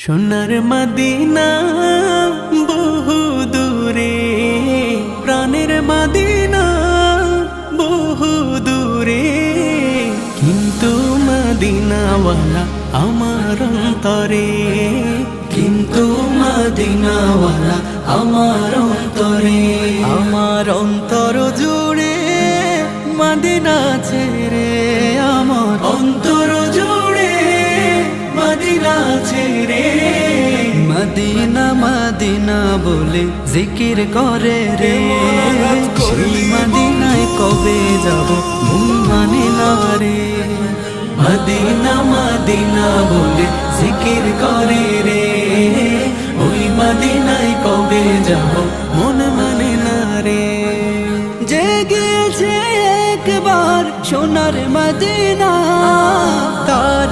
সোনার মদিনা বহু দূরে, প্রাণের মদিনা বহু দূরে, কিন্তু মদিনাওয়ালা আমার অন্তরে, কিন্তু মদিনাওয়ালা আমার অন্তরে, আমার অন্তর জুড়ে মদিনা ছেড়ে, আমার অন্তর জুড়ে মদিনা ছেড়ে। মদিনা মদিনা বলে জিকির করে রে, সেই মদিনায় কবে যাব মন মানে না রে। মদিনা মদিনা বলে জিকির করে রে, ওই মদিনায় কবে যাব মন মানে না রে। জেগেছে একবার সোনার মদিনা, তার